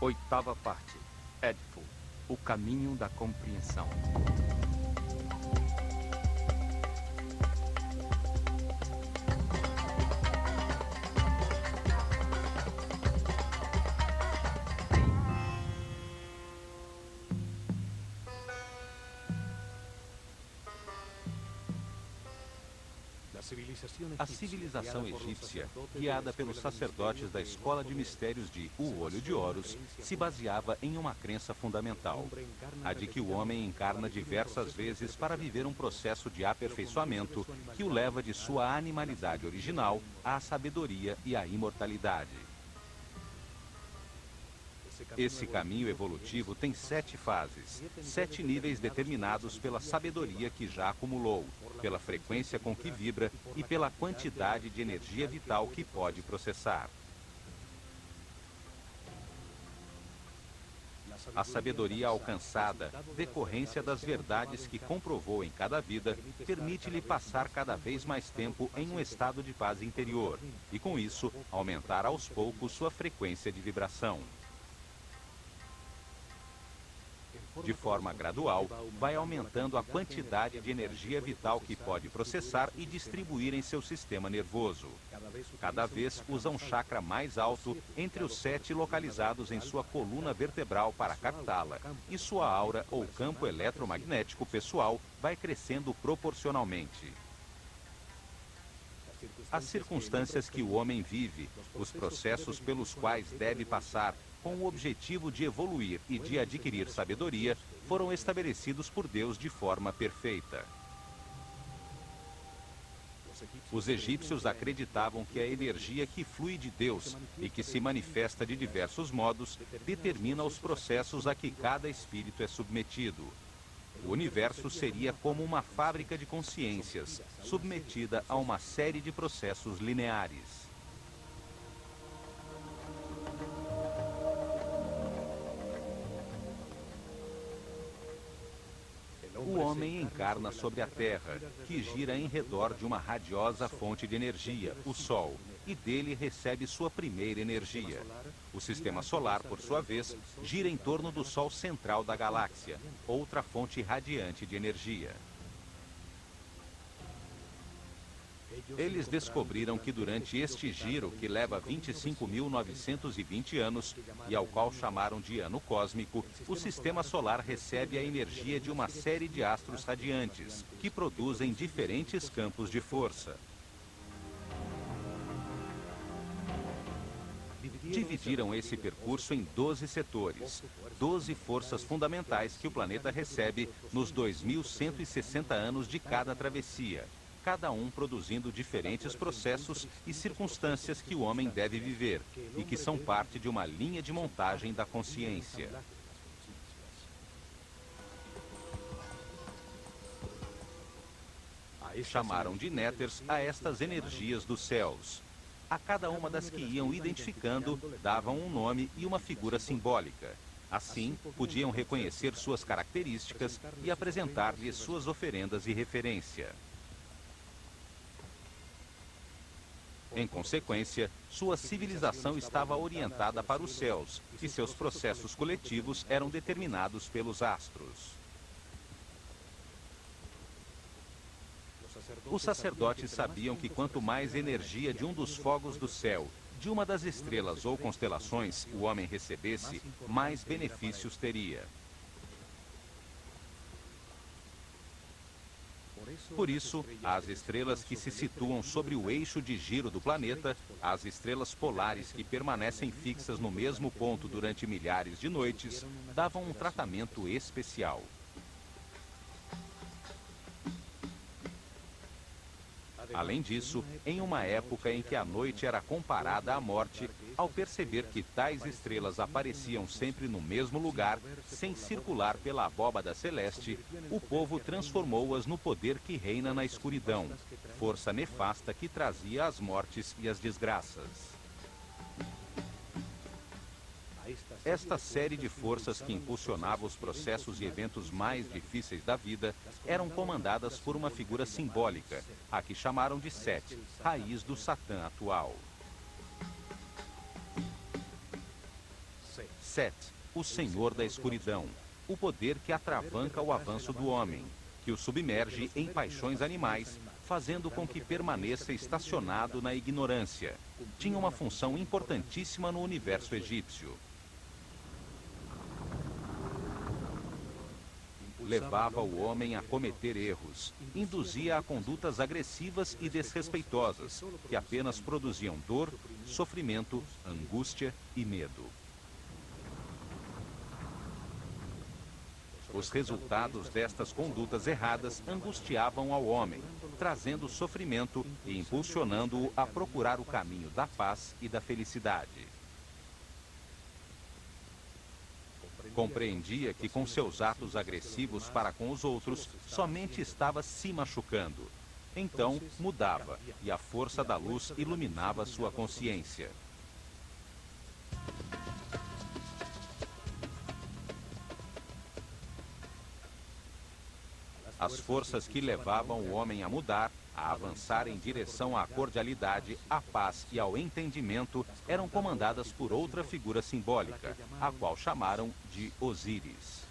Oitava parte. Édipo, o caminho da compreensão. A civilização egípcia, guiada pelos sacerdotes da escola de mistérios de O Olho de Horus, se baseava em uma crença fundamental, a de que o homem encarna diversas vezes para viver um processo de aperfeiçoamento que o leva de sua animalidade original à sabedoria e à imortalidade. Esse caminho evolutivo tem 7 fases, 7 níveis determinados pela sabedoria que já acumulou, pela frequência com que vibra e pela quantidade de energia vital que pode processar. A sabedoria alcançada, decorrência das verdades que comprovou em cada vida, permite-lhe passar cada vez mais tempo em um estado de paz interior e, com isso, aumentar aos poucos sua frequência de vibração. De forma gradual, vai aumentando a quantidade de energia vital que pode processar e distribuir em seu sistema nervoso. Cada vez usa um chakra mais alto entre os 7 localizados em sua coluna vertebral para captá-la, e sua aura ou campo eletromagnético pessoal vai crescendo proporcionalmente. As circunstâncias que o homem vive, os processos pelos quais deve passar, com o objetivo de evoluir e de adquirir sabedoria, foram estabelecidos por Deus de forma perfeita. Os egípcios acreditavam que a energia que flui de Deus e que se manifesta de diversos modos determina os processos a que cada espírito é submetido. O universo seria como uma fábrica de consciências, submetida a uma série de processos lineares. O homem encarna sobre a Terra, que gira em redor de uma radiosa fonte de energia, o Sol, e dele recebe sua primeira energia. O Sistema Solar, por sua vez, gira em torno do Sol central da galáxia, outra fonte radiante de energia. Eles descobriram que durante este giro, que leva 25.920 anos, e ao qual chamaram de ano cósmico, o Sistema Solar recebe a energia de uma série de astros radiantes, que produzem diferentes campos de força. Dividiram esse percurso em 12 setores, 12 forças fundamentais que o planeta recebe nos 2.160 anos de cada travessia, cada um produzindo diferentes processos e circunstâncias que o homem deve viver e que são parte de uma linha de montagem da consciência. Chamaram de néters a estas energias dos céus. A cada uma das que iam identificando, davam um nome e uma figura simbólica. Assim, podiam reconhecer suas características e apresentar-lhes suas oferendas e referência. Em consequência, sua civilização estava orientada para os céus e seus processos coletivos eram determinados pelos astros. Os sacerdotes sabiam que quanto mais energia de um dos fogos do céu, de uma das estrelas ou constelações, o homem recebesse, mais benefícios teria. Por isso, as estrelas que se situam sobre o eixo de giro do planeta, as estrelas polares que permanecem fixas no mesmo ponto durante milhares de noites, davam um tratamento especial. Além disso, em uma época em que a noite era comparada à morte, ao perceber que tais estrelas apareciam sempre no mesmo lugar, sem circular pela abóbada celeste, o povo transformou-as no poder que reina na escuridão, força nefasta que trazia as mortes e as desgraças. Esta série de forças que impulsionava os processos e eventos mais difíceis da vida eram comandadas por uma figura simbólica, a que chamaram de Set, raiz do Satã atual. Set, o Senhor da Escuridão, o poder que atravanca o avanço do homem, que o submerge em paixões animais, fazendo com que permaneça estacionado na ignorância. Tinha uma função importantíssima no universo egípcio. Levava o homem a cometer erros, induzia a condutas agressivas e desrespeitosas, que apenas produziam dor, sofrimento, angústia e medo. Os resultados destas condutas erradas angustiavam ao homem, trazendo sofrimento e impulsionando-o a procurar o caminho da paz e da felicidade. Compreendia que com seus atos agressivos para com os outros, somente estava se machucando. Então, mudava, e a força da luz iluminava sua consciência. As forças que levavam o homem a mudar, a avançar em direção à cordialidade, à paz e ao entendimento, eram comandadas por outra figura simbólica, a qual chamaram de Osíris.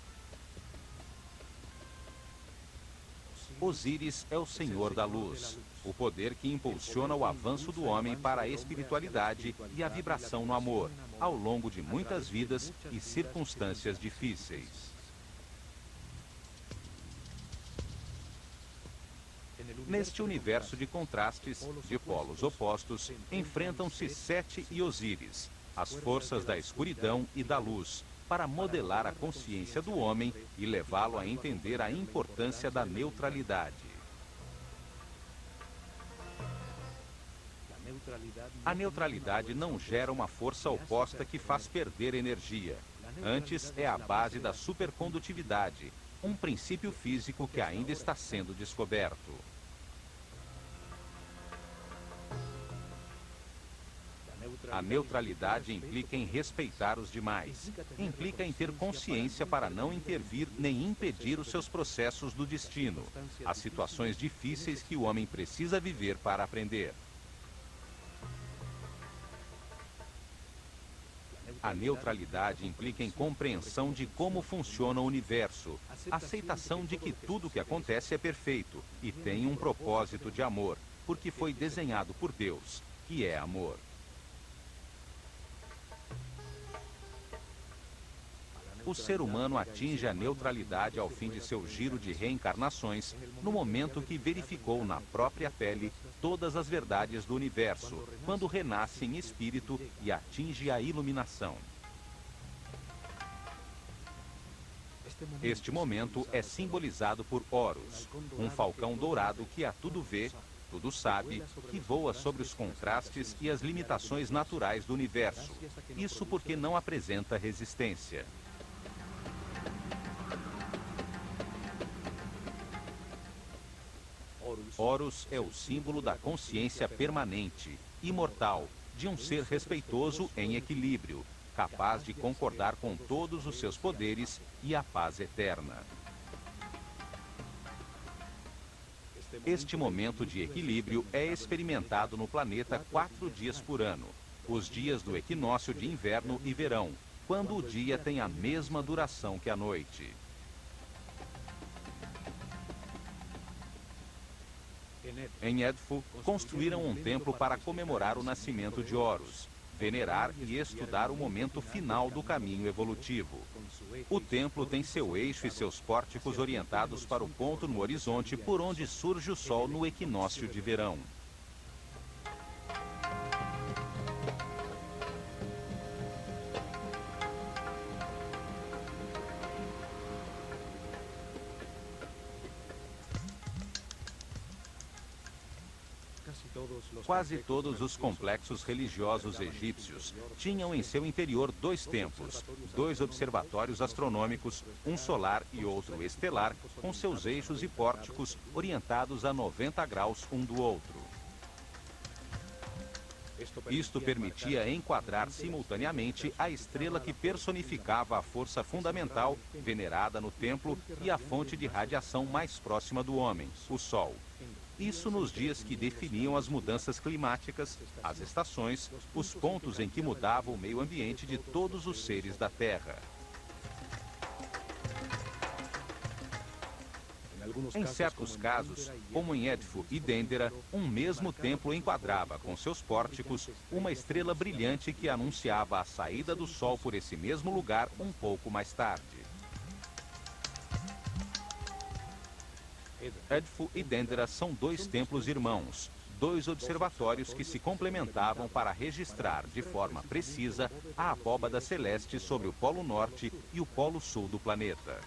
Osíris é o Senhor da Luz, o poder que impulsiona o avanço do homem para a espiritualidade e a vibração no amor, ao longo de muitas vidas e circunstâncias difíceis. Neste universo de contrastes, de polos opostos, enfrentam-se Sete e Osíris, as forças da escuridão e da luz, para modelar a consciência do homem e levá-lo a entender a importância da neutralidade. A neutralidade não gera uma força oposta que faz perder energia. Antes, é a base da supercondutividade, um princípio físico que ainda está sendo descoberto. A neutralidade implica em respeitar os demais. Implica em ter consciência para não intervir nem impedir os seus processos do destino, as situações difíceis que o homem precisa viver para aprender. A neutralidade implica em compreensão de como funciona o universo, aceitação de que tudo o que acontece é perfeito e tem um propósito de amor, porque foi desenhado por Deus, que é amor. O ser humano atinge a neutralidade ao fim de seu giro de reencarnações, no momento que verificou na própria pele todas as verdades do universo, quando renasce em espírito e atinge a iluminação. Este momento é simbolizado por Horus, um falcão dourado que a tudo vê, tudo sabe, que voa sobre os contrastes e as limitações naturais do universo. Isso porque não apresenta resistência. Horus é o símbolo da consciência permanente, imortal, de um ser respeitoso em equilíbrio, capaz de concordar com todos os seus poderes e a paz eterna. Este momento de equilíbrio é experimentado no planeta 4 dias por ano, os dias do equinócio de inverno e verão, quando o dia tem a mesma duração que a noite. Em Edfu, construíram um templo para comemorar o nascimento de Horus, venerar e estudar o momento final do caminho evolutivo. O templo tem seu eixo e seus pórticos orientados para o ponto no horizonte por onde surge o sol no equinócio de verão. Quase todos os complexos religiosos egípcios tinham em seu interior 2 templos, 2 observatórios astronômicos, um solar e outro estelar, com seus eixos e pórticos orientados a 90 graus um do outro. Isto permitia enquadrar simultaneamente a estrela que personificava a força fundamental venerada no templo e a fonte de radiação mais próxima do homem, o Sol. Isso nos dias que definiam as mudanças climáticas, as estações, os pontos em que mudava o meio ambiente de todos os seres da Terra. Em certos casos, como em Edfu e Dendera, um mesmo templo enquadrava com seus pórticos uma estrela brilhante que anunciava a saída do Sol por esse mesmo lugar um pouco mais tarde. Edfu e Dendera são dois templos irmãos, dois observatórios que se complementavam para registrar de forma precisa a abóbada celeste sobre o Polo Norte e o Polo Sul do planeta.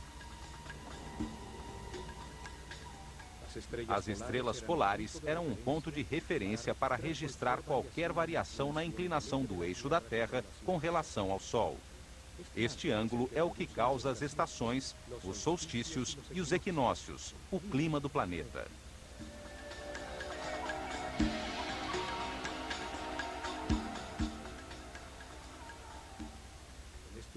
As estrelas polares eram um ponto de referência para registrar qualquer variação na inclinação do eixo da Terra com relação ao Sol. Este ângulo é o que causa as estações, os solstícios e os equinócios, o clima do planeta.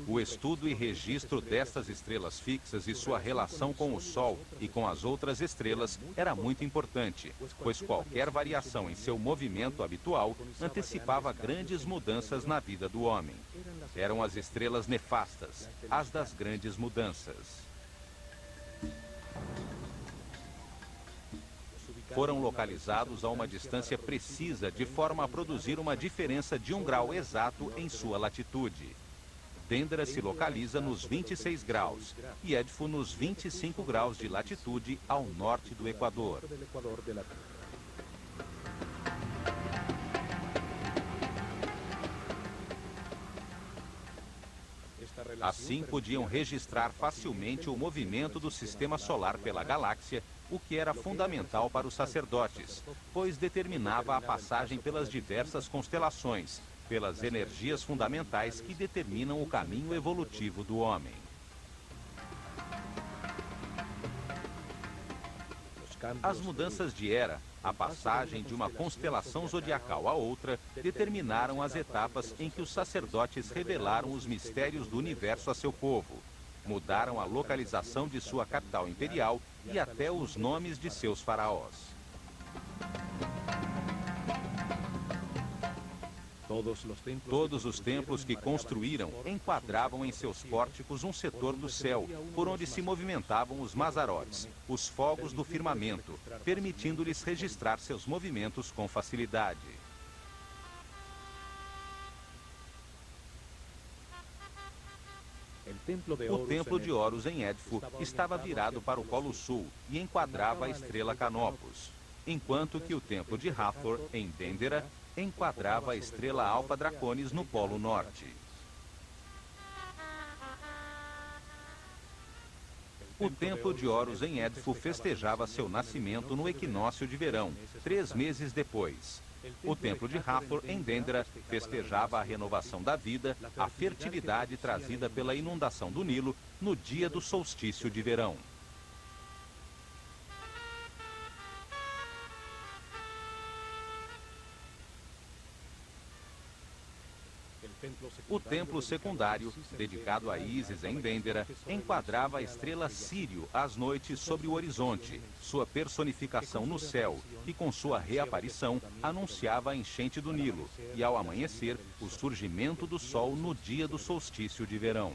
O estudo e registro destas estrelas fixas e sua relação com o Sol e com as outras estrelas era muito importante, pois qualquer variação em seu movimento habitual antecipava grandes mudanças na vida do homem. Eram as estrelas nefastas, as das grandes mudanças. Foram localizados a uma distância precisa de forma a produzir uma diferença de 1 grau exato em sua latitude. Dendera se localiza nos 26 graus e Edfu nos 25 graus de latitude ao norte do Equador. Assim, podiam registrar facilmente o movimento do sistema solar pela galáxia, o que era fundamental para os sacerdotes, pois determinava a passagem pelas diversas constelações, pelas energias fundamentais que determinam o caminho evolutivo do homem. As mudanças de era, a passagem de uma constelação zodiacal a outra, determinaram as etapas em que os sacerdotes revelaram os mistérios do universo a seu povo. Mudaram a localização de sua capital imperial e até os nomes de seus faraós. Todos os templos que construíram enquadravam em seus pórticos um setor do céu, por onde se movimentavam os mazarotes, os fogos do firmamento, permitindo-lhes registrar seus movimentos com facilidade. O templo de Horus em Edfu estava virado para o Polo Sul e enquadrava a estrela Canopus, enquanto que o templo de Hathor, em Dendera, enquadrava a estrela Alpha Draconis no Polo Norte. O templo de Horus em Edfu festejava seu nascimento no equinócio de verão, 3 meses depois. O templo de Hathor, em Dendera, festejava a renovação da vida, a fertilidade trazida pela inundação do Nilo no dia do solstício de verão. O templo secundário, dedicado a Ísis em Dendera, enquadrava a estrela Sírio às noites sobre o horizonte, sua personificação no céu, que com sua reaparição anunciava a enchente do Nilo, e ao amanhecer, o surgimento do Sol no dia do solstício de verão.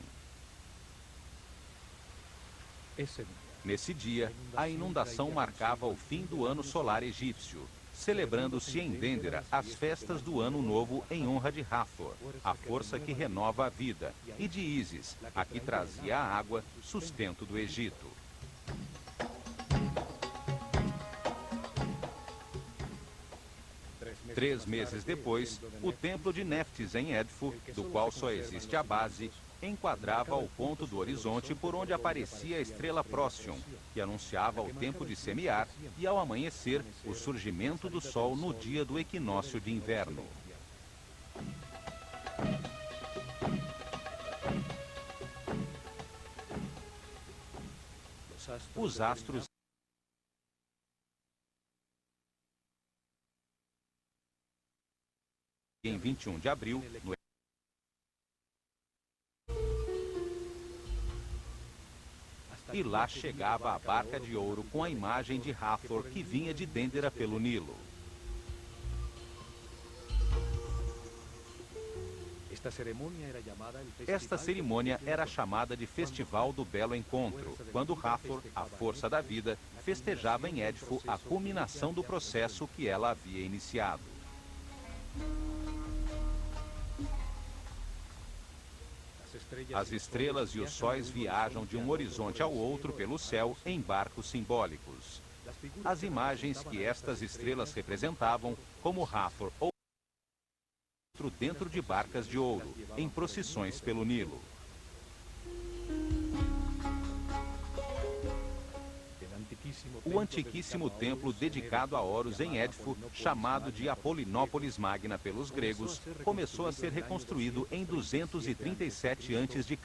Nesse dia, a inundação marcava o fim do ano solar egípcio, celebrando-se em Dendera as festas do Ano Novo em honra de Hathor, a força que renova a vida, e de Ísis, a que trazia a água, sustento do Egito. Três meses depois, o templo de Neftis em Edfu, do qual só existe a base, enquadrava o ponto do horizonte por onde aparecia a estrela Procyon, que anunciava o tempo de semear, e ao amanhecer, o surgimento do Sol no dia do equinócio de inverno. Os astros em 21 de abril, no E lá chegava a barca de ouro com a imagem de Hathor que vinha de Dendera pelo Nilo. Esta cerimônia era chamada de Festival do Belo Encontro, quando Hathor, a força da vida, festejava em Édifo a culminação do processo que ela havia iniciado. As estrelas e os sóis viajam de um horizonte ao outro pelo céu em barcos simbólicos. As imagens que estas estrelas representavam, como Hathor ou outro dentro de barcas de ouro, em procissões pelo Nilo. O antiquíssimo templo dedicado a Horus em Édifo, chamado de Apolinópolis Magna pelos gregos, começou a ser reconstruído em 237 a.C.,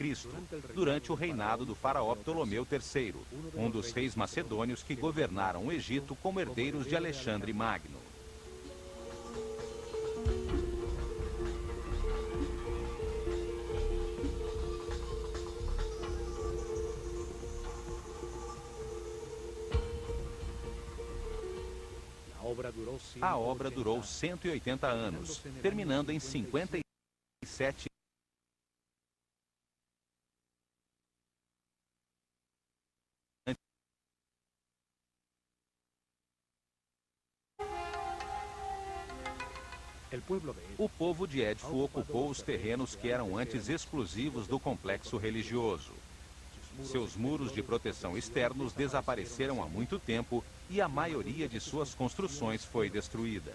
durante o reinado do faraó Ptolomeu III, um dos reis macedônios que governaram o Egito como herdeiros de Alexandre Magno. A obra durou 180 anos, terminando em 57. O povo de Édifo ocupou os terrenos que eram antes exclusivos do complexo religioso. Seus muros de proteção externos desapareceram há muito tempo e a maioria de suas construções foi destruída.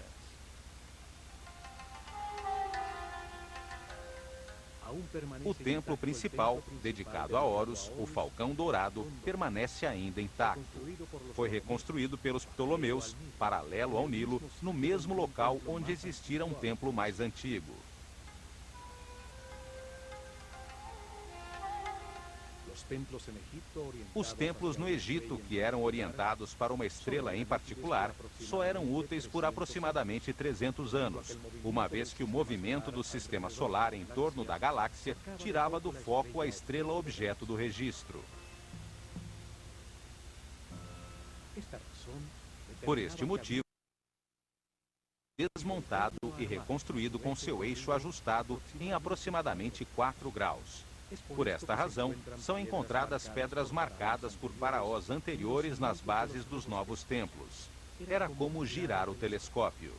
O templo principal, dedicado a Horus, o Falcão Dourado, permanece ainda intacto. Foi reconstruído pelos Ptolomeus, paralelo ao Nilo, no mesmo local onde existira um templo mais antigo. Os templos no Egito, que eram orientados para uma estrela em particular, só eram úteis por aproximadamente 300 anos, uma vez que o movimento do sistema solar em torno da galáxia tirava do foco a estrela objeto do registro. Por este motivo, desmontado e reconstruído com seu eixo ajustado em aproximadamente 4 graus. Por esta razão, são encontradas pedras marcadas por faraós anteriores nas bases dos novos templos. Era como girar o telescópio.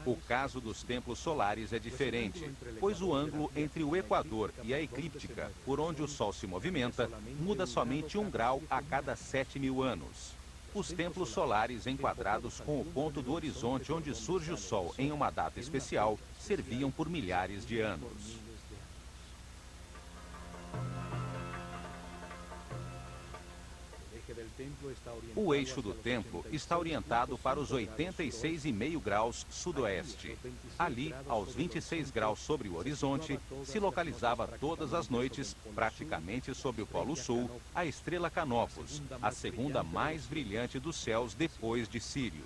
O caso dos templos solares é diferente, pois o ângulo entre o equador e a eclíptica, por onde o Sol se movimenta, muda somente 1 grau a cada 7.000 anos. Os templos solares enquadrados com o ponto do horizonte onde surge o Sol em uma data especial serviam por milhares de anos. O eixo do templo está orientado para os 86,5 graus sudoeste. Ali, aos 26 graus sobre o horizonte, se localizava todas as noites, praticamente sobre o Polo Sul, a estrela Canopus, a segunda mais brilhante dos céus depois de Sírio.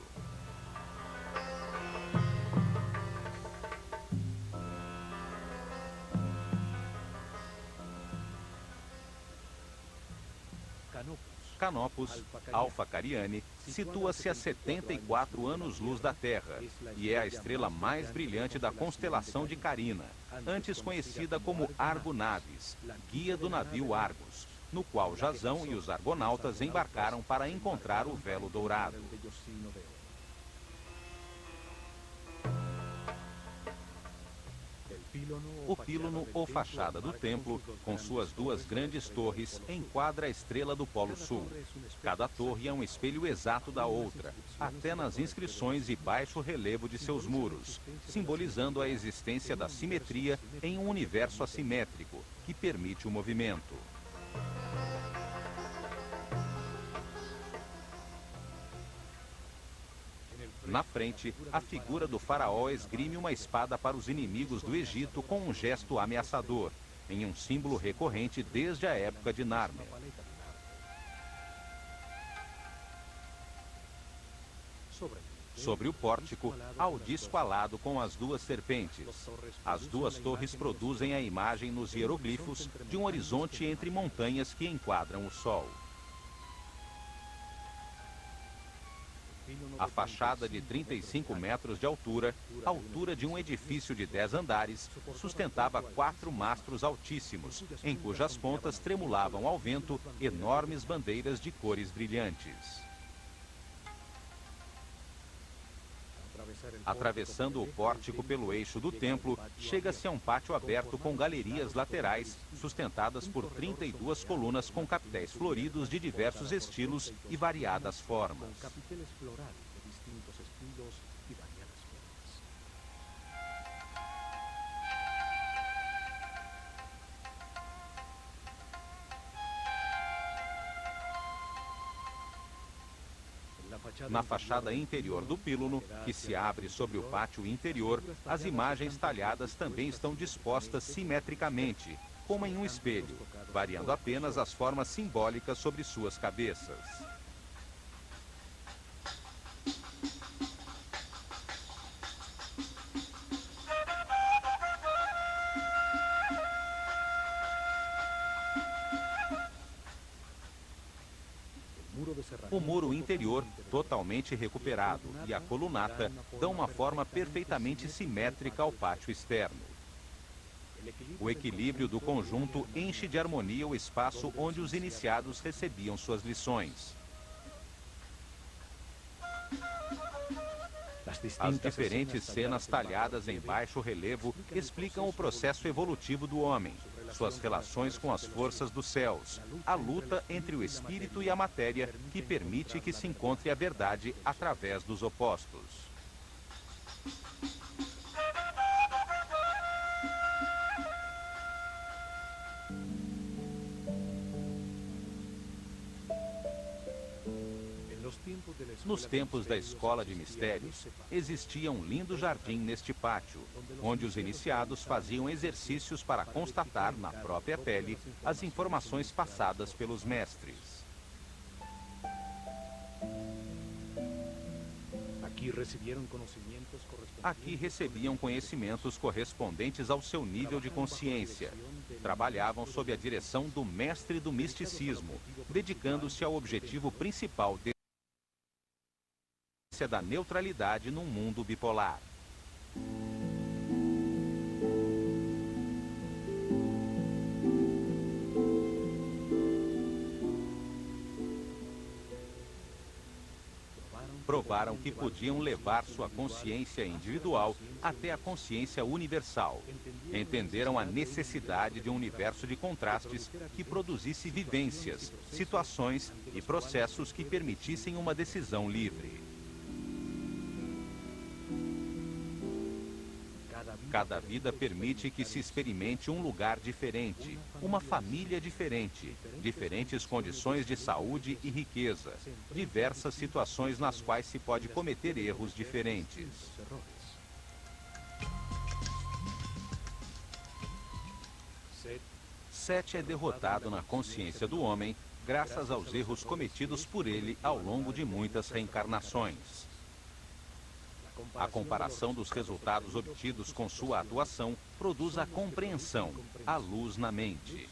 Canopus, Alfa Cariani, situa-se a 74 anos-luz da Terra e é a estrela mais brilhante da constelação de Carina, antes conhecida como Argo Navis, guia do navio Argos, no qual Jasão e os argonautas embarcaram para encontrar o vélo dourado. O pílono ou fachada do templo, com suas 2 grandes torres, enquadra a estrela do Polo Sul. Cada torre é um espelho exato da outra, até nas inscrições e baixo relevo de seus muros, simbolizando a existência da simetria em um universo assimétrico, que permite o movimento. Na frente, a figura do faraó esgrime uma espada para os inimigos do Egito com um gesto ameaçador, em um símbolo recorrente desde a época de Nármer. Sobre o pórtico, há o disco alado com as duas serpentes. As duas torres produzem a imagem nos hieroglifos de um horizonte entre montanhas que enquadram o sol. A fachada de 35 metros de altura, altura de um edifício de 10 andares, sustentava 4 mastros altíssimos, em cujas pontas tremulavam ao vento enormes bandeiras de cores brilhantes. Atravessando o pórtico pelo eixo do templo, chega-se a um pátio aberto com galerias laterais, sustentadas por 32 colunas com capitéis floridos de diversos estilos e variadas formas. Na fachada interior do pílono, que se abre sobre o pátio interior, as imagens talhadas também estão dispostas simetricamente, como em um espelho, variando apenas as formas simbólicas sobre suas cabeças. O muro interior, totalmente recuperado, e a colunata dão uma forma perfeitamente simétrica ao pátio externo. O equilíbrio do conjunto enche de harmonia o espaço onde os iniciados recebiam suas lições. As diferentes cenas talhadas em baixo relevo explicam o processo evolutivo do homem, suas relações com as forças dos céus, a luta entre o espírito e a matéria que permite que se encontre a verdade através dos opostos. Nos tempos da Escola de Mistérios, existia um lindo jardim neste pátio, onde os iniciados faziam exercícios para constatar na própria pele as informações passadas pelos mestres. Aqui recebiam conhecimentos correspondentes ao seu nível de consciência. Trabalhavam sob a direção do mestre do misticismo, dedicando-se ao objetivo principal da neutralidade num mundo bipolar. Provaram que podiam levar sua consciência individual até a consciência universal. Entenderam a necessidade de um universo de contrastes que produzisse vivências, situações e processos que permitissem uma decisão livre. Cada vida permite que se experimente um lugar diferente, uma família diferente, diferentes condições de saúde e riqueza, diversas situações nas quais se pode cometer erros diferentes. Sete é derrotado na consciência do homem graças aos erros cometidos por ele ao longo de muitas reencarnações. A comparação dos resultados obtidos com sua atuação produz a compreensão, a luz na mente.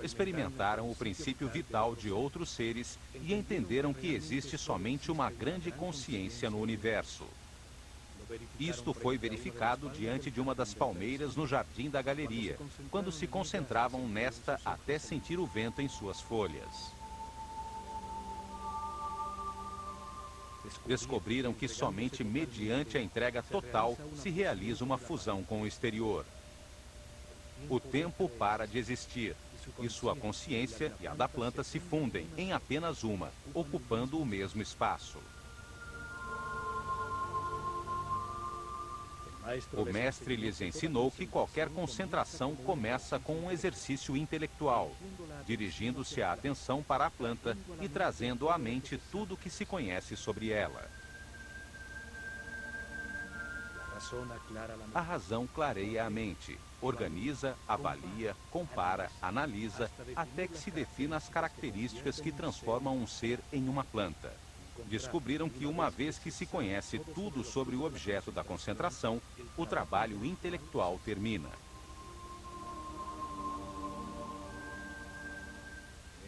Experimentaram o princípio vital de outros seres e entenderam que existe somente uma grande consciência no universo. Isto foi verificado diante de uma das palmeiras no jardim da galeria, quando se concentravam nesta até sentir o vento em suas folhas. Descobriram que somente mediante a entrega total se realiza uma fusão com o exterior. O tempo para de existir, e sua consciência e a da planta se fundem em apenas uma, ocupando o mesmo espaço. O mestre lhes ensinou que qualquer concentração começa com um exercício intelectual, dirigindo-se a atenção para a planta e trazendo à mente tudo o que se conhece sobre ela. A razão clareia a mente, organiza, avalia, compara, analisa, até que se defina as características que transformam um ser em uma planta. Descobriram que uma vez que se conhece tudo sobre o objeto da concentração, o trabalho intelectual termina.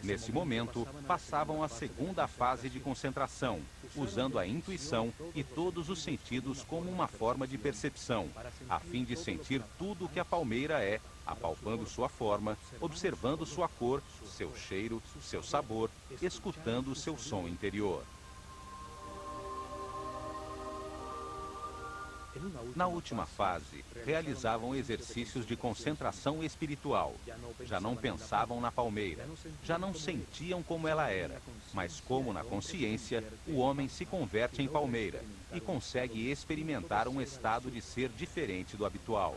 Nesse momento, passavam à segunda fase de concentração, usando a intuição e todos os sentidos como uma forma de percepção, a fim de sentir tudo o que a palmeira é, apalpando sua forma, observando sua cor, seu cheiro, seu sabor, escutando seu som interior. Na última fase, realizavam exercícios de concentração espiritual. Já não pensavam na palmeira, já não sentiam como ela era, mas como na consciência, o homem se converte em palmeira e consegue experimentar um estado de ser diferente do habitual.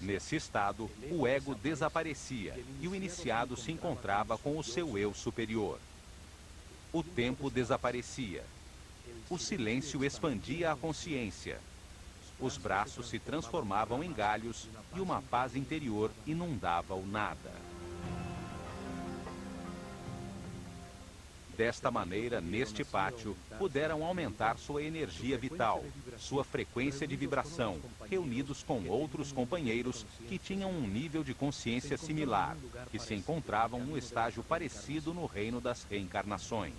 Nesse estado, o ego desaparecia e o iniciado se encontrava com o seu eu superior. O tempo desaparecia. O silêncio expandia a consciência. Os braços se transformavam em galhos e uma paz interior inundava o nada. Desta maneira, neste pátio, puderam aumentar sua energia vital, sua frequência de vibração, reunidos com outros companheiros que tinham um nível de consciência similar, que se encontravam num estágio parecido no reino das reencarnações.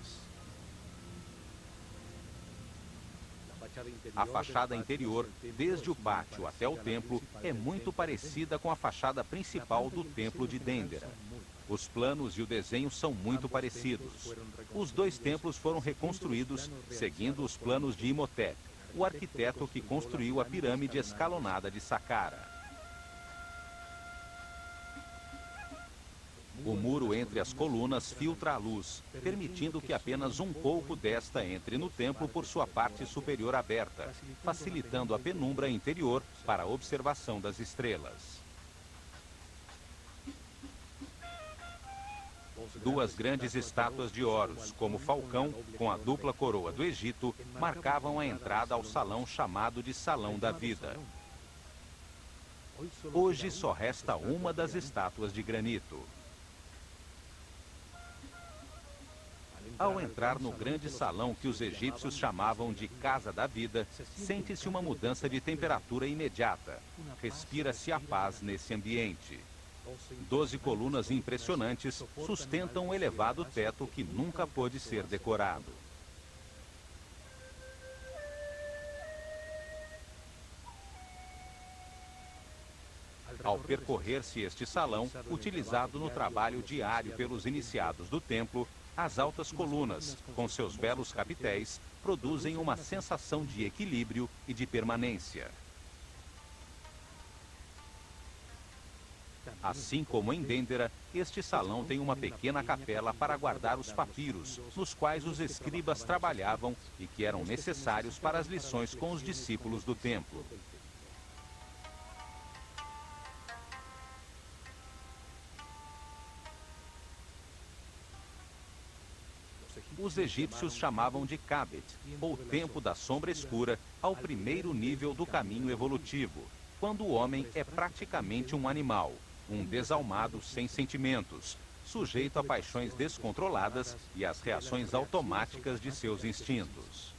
A fachada interior, desde o pátio até o templo, é muito parecida com a fachada principal do templo de Dendera. Os planos e o desenho são muito parecidos. Os dois templos foram reconstruídos seguindo os planos de Imhotep, o arquiteto que construiu a pirâmide escalonada de Saqqara. O muro entre as colunas filtra a luz, permitindo que apenas um pouco desta entre no templo por sua parte superior aberta, facilitando a penumbra interior para a observação das estrelas. Duas grandes estátuas de Horus, como falcão, com a dupla coroa do Egito, marcavam a entrada ao salão chamado de Salão da Vida. Hoje só resta uma das estátuas de granito. Ao entrar no grande salão que os egípcios chamavam de Casa da Vida, sente-se uma mudança de temperatura imediata. Respira-se a paz nesse ambiente. 12 colunas impressionantes sustentam um elevado teto que nunca pôde ser decorado. Ao percorrer-se este salão, utilizado no trabalho diário pelos iniciados do templo, as altas colunas, com seus belos capitéis, produzem uma sensação de equilíbrio e de permanência. Assim como em Dendera, este salão tem uma pequena capela para guardar os papiros, nos quais os escribas trabalhavam e que eram necessários para as lições com os discípulos do templo. Os egípcios chamavam de Kabet, ou tempo da sombra escura, ao primeiro nível do caminho evolutivo, quando o homem é praticamente um animal, um desalmado sem sentimentos, sujeito a paixões descontroladas e às reações automáticas de seus instintos.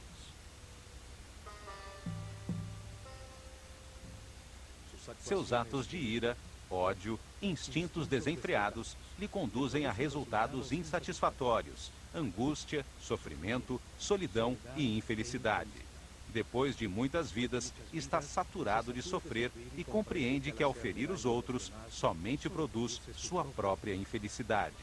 Seus atos de ira, ódio, instintos desenfreados lhe conduzem a resultados insatisfatórios, angústia, sofrimento, solidão e infelicidade. Depois de muitas vidas, está saturado de sofrer e compreende que ao ferir os outros, somente produz sua própria infelicidade.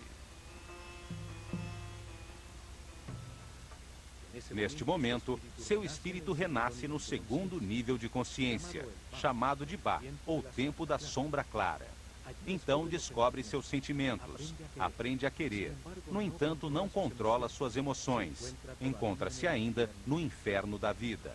Neste momento, seu espírito renasce no segundo nível de consciência, chamado de Ba, ou tempo da sombra clara. Então descobre seus sentimentos, aprende a querer. No entanto, não controla suas emoções. Encontra-se ainda no inferno da vida.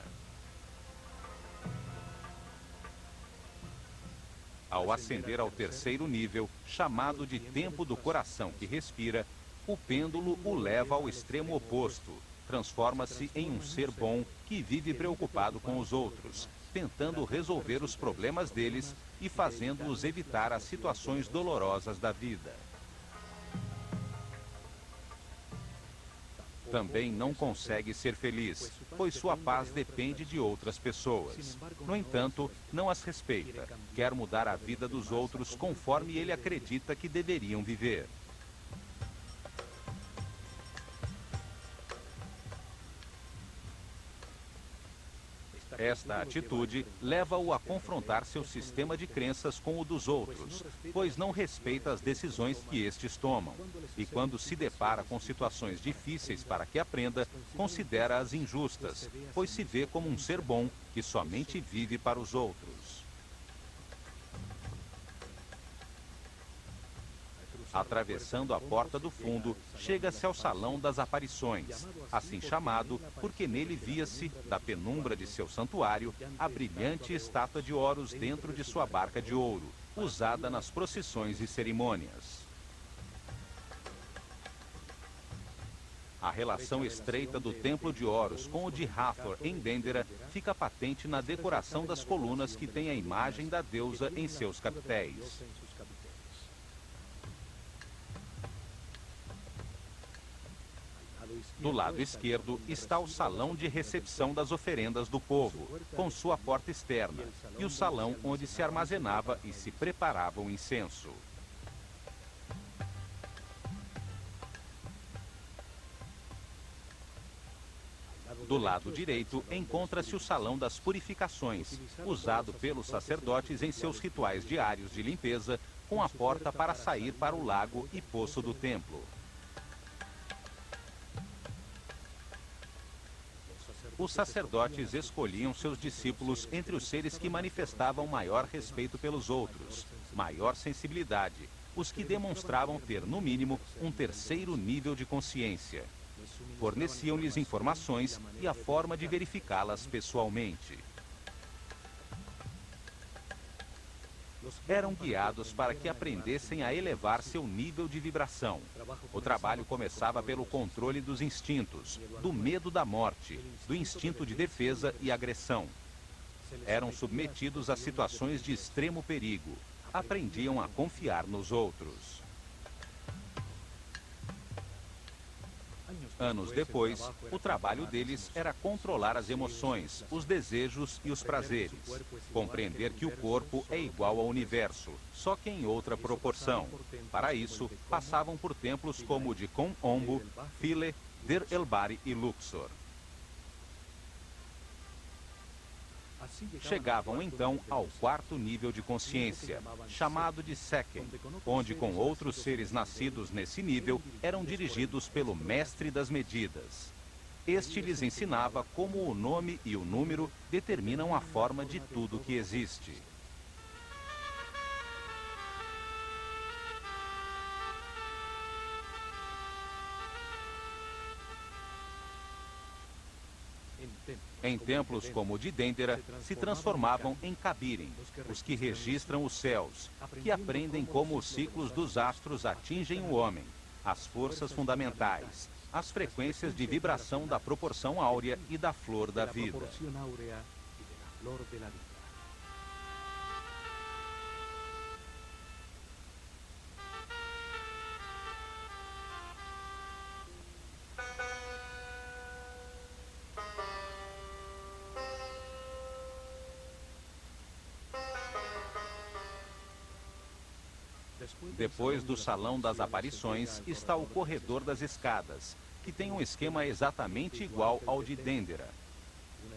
Ao ascender ao terceiro nível, chamado de tempo do coração que respira, O pêndulo o leva ao extremo oposto. Transforma-se em um ser bom que vive preocupado com os outros, tentando resolver os problemas deles e fazendo-os evitar as situações dolorosas da vida. Também não consegue ser feliz, pois sua paz depende de outras pessoas. No entanto, não as respeita. Quer mudar a vida dos outros conforme ele acredita que deveriam viver. Esta atitude leva-o a confrontar seu sistema de crenças com o dos outros, pois não respeita as decisões que estes tomam. E quando se depara com situações difíceis para que aprenda, considera-as injustas, pois se vê como um ser bom que somente vive para os outros. Atravessando a porta do fundo, chega-se ao Salão das Aparições, assim chamado porque nele via-se, da penumbra de seu santuário, a brilhante estátua de Horus dentro de sua barca de ouro, usada nas procissões e cerimônias. A relação estreita do Templo de Horus com o de Hathor em Dendera fica patente na decoração das colunas que tem a imagem da deusa em seus capitéis. Do lado esquerdo está o salão de recepção das oferendas do povo, com sua porta externa, e o salão onde se armazenava e se preparava o incenso. Do lado direito encontra-se o salão das purificações, usado pelos sacerdotes em seus rituais diários de limpeza, com a porta para sair para o lago e poço do templo. Os sacerdotes escolhiam seus discípulos entre os seres que manifestavam maior respeito pelos outros, maior sensibilidade, os que demonstravam ter, no mínimo, um terceiro nível de consciência. Forneciam-lhes informações e a forma de verificá-las pessoalmente. Eram guiados para que aprendessem a elevar seu nível de vibração. O trabalho começava pelo controle dos instintos, do medo da morte, do instinto de defesa e agressão. Eram submetidos a situações de extremo perigo. Aprendiam a confiar nos outros. Anos depois, o trabalho deles era controlar as emoções, os desejos e os prazeres. Compreender que o corpo é igual ao universo, só que em outra proporção. Para isso, passavam por templos como o de Kon Ombo, Philae, Der El-Bahri e Luxor. Chegavam então ao quarto nível de consciência, chamado de Sekken, onde com outros seres nascidos nesse nível eram dirigidos pelo mestre das medidas. Este lhes ensinava como o nome e o número determinam a forma de tudo que existe. Em templos como o de Dendera, se transformavam em Cabirim, os que registram os céus, que aprendem como os ciclos dos astros atingem o homem, as forças fundamentais, as frequências de vibração da proporção áurea e da flor da vida. Depois do Salão das Aparições está o Corredor das Escadas, que tem um esquema exatamente igual ao de Dendera.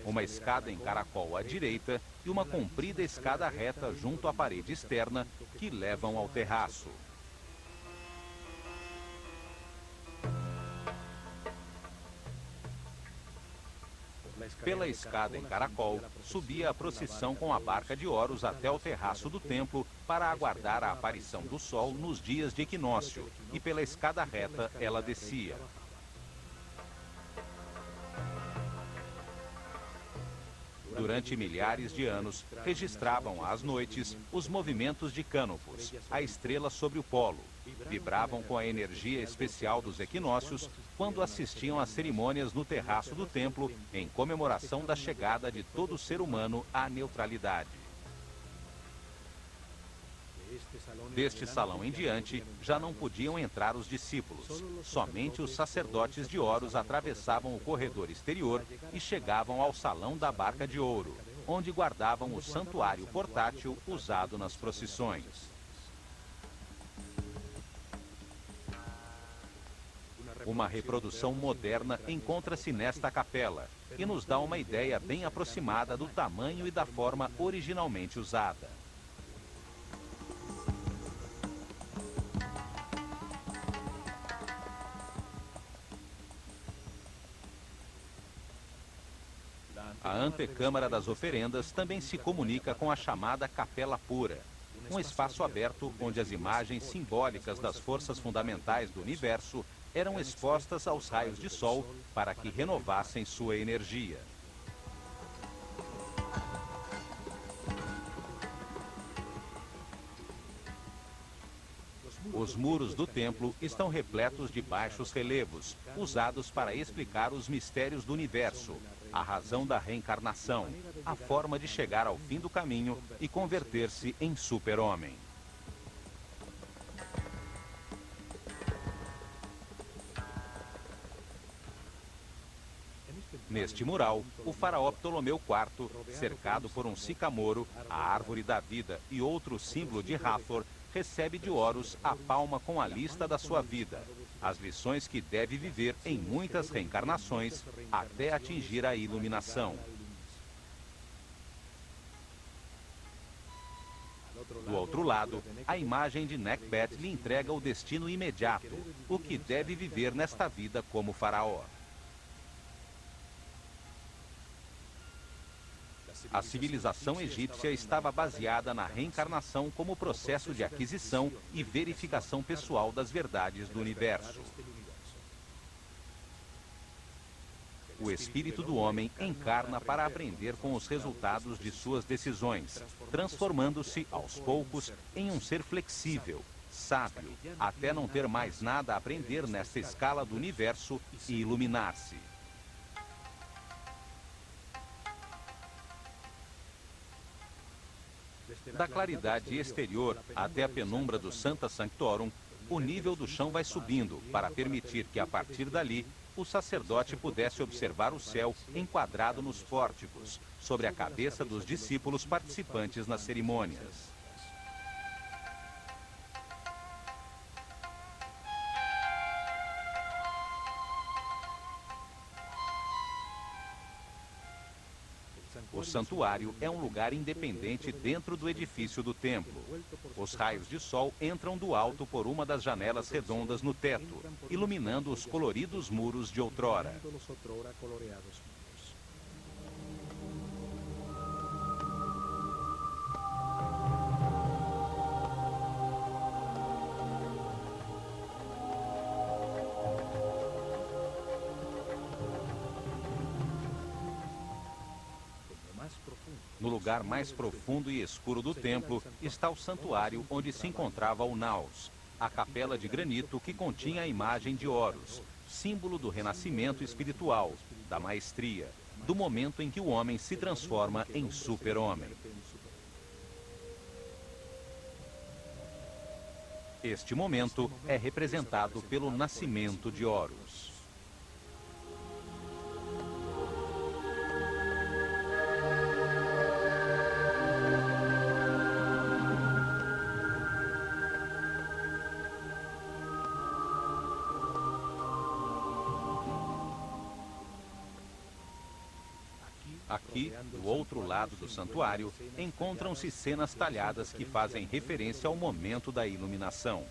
Uma escada em caracol à direita e uma comprida escada reta junto à parede externa que levam ao terraço. Pela escada em caracol, subia a procissão com a barca de Horus até o terraço do templo para aguardar a aparição do sol nos dias de equinócio, e pela escada reta ela descia. Durante milhares de anos, registravam às noites os movimentos de Canopus, a estrela sobre o polo. Vibravam com a energia especial dos equinócios quando assistiam às cerimônias no terraço do templo em comemoração da chegada de todo ser humano à neutralidade. Deste salão em diante, já não podiam entrar os discípulos. Somente os sacerdotes de Horus atravessavam o corredor exterior e chegavam ao salão da Barca de Ouro, onde guardavam o santuário portátil usado nas procissões. Uma reprodução moderna encontra-se nesta capela e nos dá uma ideia bem aproximada do tamanho e da forma originalmente usada. A antecâmara das oferendas também se comunica com a chamada Capela Pura, um espaço aberto onde as imagens simbólicas das forças fundamentais do universo eram expostas aos raios de sol para que renovassem sua energia. Os muros do templo estão repletos de baixos relevos, usados para explicar os mistérios do universo, a razão da reencarnação, a forma de chegar ao fim do caminho e converter-se em super-homem. Neste mural, o faraó Ptolomeu IV, cercado por um sicamoro, a árvore da vida e outro símbolo de Hathor, recebe de Horus a palma com a lista da sua vida, as lições que deve viver em muitas reencarnações até atingir a iluminação. Do outro lado, a imagem de Nekhbet lhe entrega o destino imediato, o que deve viver nesta vida como faraó. A civilização egípcia estava baseada na reencarnação como processo de aquisição e verificação pessoal das verdades do universo. O espírito do homem encarna para aprender com os resultados de suas decisões, transformando-se, aos poucos, em um ser flexível, sábio, até não ter mais nada a aprender nesta escala do universo e iluminar-se. Da claridade exterior até a penumbra do Sancta Sanctorum, o nível do chão vai subindo para permitir que, a partir dali, o sacerdote pudesse observar o céu enquadrado nos pórticos, sobre a cabeça dos discípulos participantes nas cerimônias. O santuário é um lugar independente dentro do edifício do templo. Os raios de sol entram do alto por uma das janelas redondas no teto, iluminando os coloridos muros de outrora. No lugar mais profundo e escuro do templo está o santuário onde se encontrava o Naos, a capela de granito que continha a imagem de Horus, símbolo do renascimento espiritual, da maestria, do momento em que o homem se transforma em super-homem. Este momento é representado pelo nascimento de Horus. Aqui, do outro lado do santuário, encontram-se cenas talhadas que fazem referência ao momento da iluminação.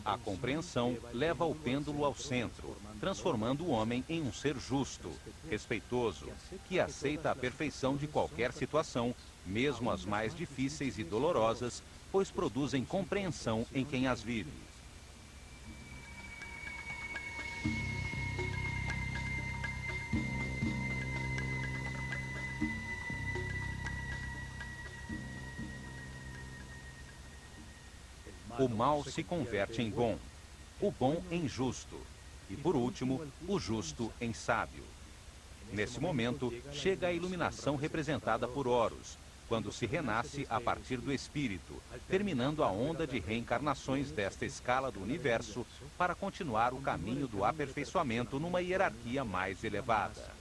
A compreensão leva o pêndulo ao centro, transformando o homem em um ser justo, respeitoso, que aceita a perfeição de qualquer situação mesmo as mais difíceis e dolorosas, pois produzem compreensão em quem as vive. O mal se converte em bom, o bom em justo, e por último, o justo em sábio. Nesse momento, chega a iluminação representada por Horus, quando se renasce a partir do espírito, terminando a onda de reencarnações desta escala do universo para continuar o caminho do aperfeiçoamento numa hierarquia mais elevada.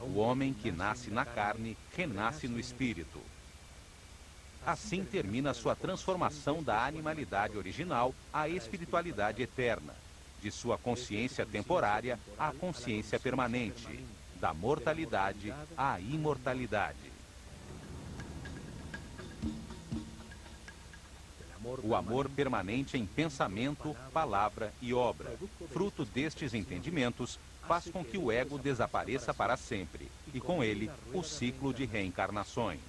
O homem que nasce na carne, renasce no espírito. Assim termina sua transformação da animalidade original à espiritualidade eterna, de sua consciência temporária à consciência permanente, da mortalidade à imortalidade. O amor permanente em pensamento, palavra e obra, fruto destes entendimentos, faz com que o ego desapareça para sempre, e com ele, o ciclo de reencarnações.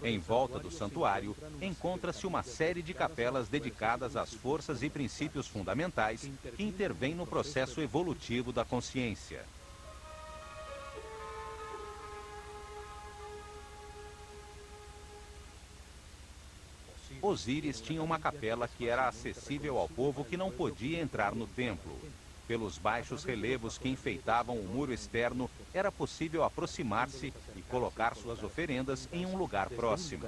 Em volta do santuário, encontra-se uma série de capelas dedicadas às forças e princípios fundamentais que intervêm no processo evolutivo da consciência. Osíris tinha uma capela que era acessível ao povo que não podia entrar no templo. Pelos baixos relevos que enfeitavam o muro externo, era possível aproximar-se e colocar suas oferendas em um lugar próximo.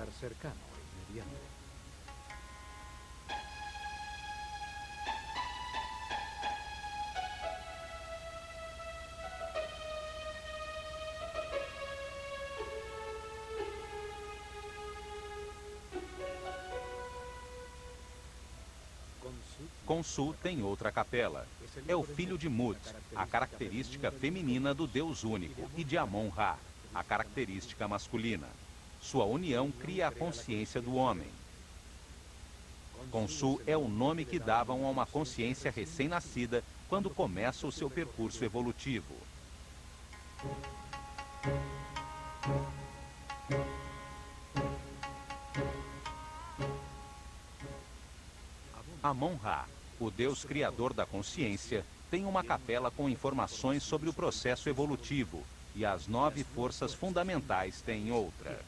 Khonsu tem outra capela. É o filho de Mut, a característica feminina do Deus único, e de Amon-Ra, a característica masculina. Sua união cria a consciência do homem. Khonsu é o nome que davam a uma consciência recém-nascida quando começa o seu percurso evolutivo. Amon-Ra, o Deus criador da consciência, tem uma capela com informações sobre o processo evolutivo, e as 9 forças fundamentais têm outra.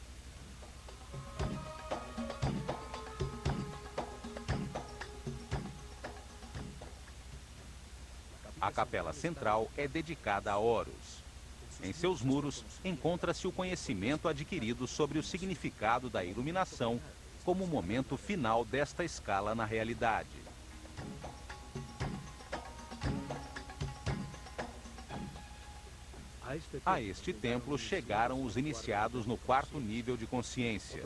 A capela central é dedicada a Horus. Em seus muros, encontra-se o conhecimento adquirido sobre o significado da iluminação como o momento final desta escala na realidade. A este templo chegaram os iniciados no 4º nível de consciência.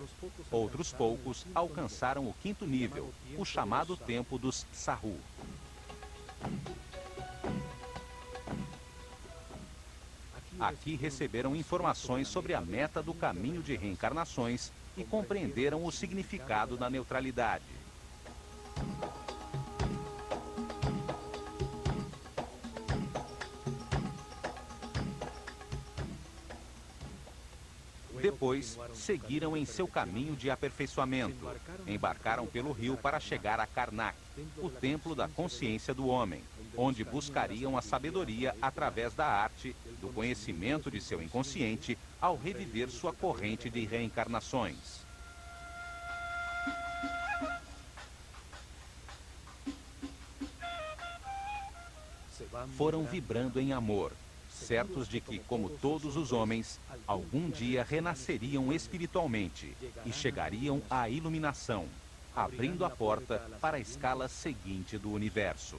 Outros poucos alcançaram o 5º nível, o chamado tempo dos Sahu. Aqui receberam informações sobre a meta do caminho de reencarnações e compreenderam o significado da neutralidade. Depois, seguiram em seu caminho de aperfeiçoamento. Embarcaram pelo rio para chegar a Karnak, o templo da consciência do homem, onde buscariam a sabedoria através da arte, do conhecimento de seu inconsciente, ao reviver sua corrente de reencarnações. Foram vibrando em amor, certos de que, como todos os homens, algum dia renasceriam espiritualmente e chegariam à iluminação, abrindo a porta para a escala seguinte do universo.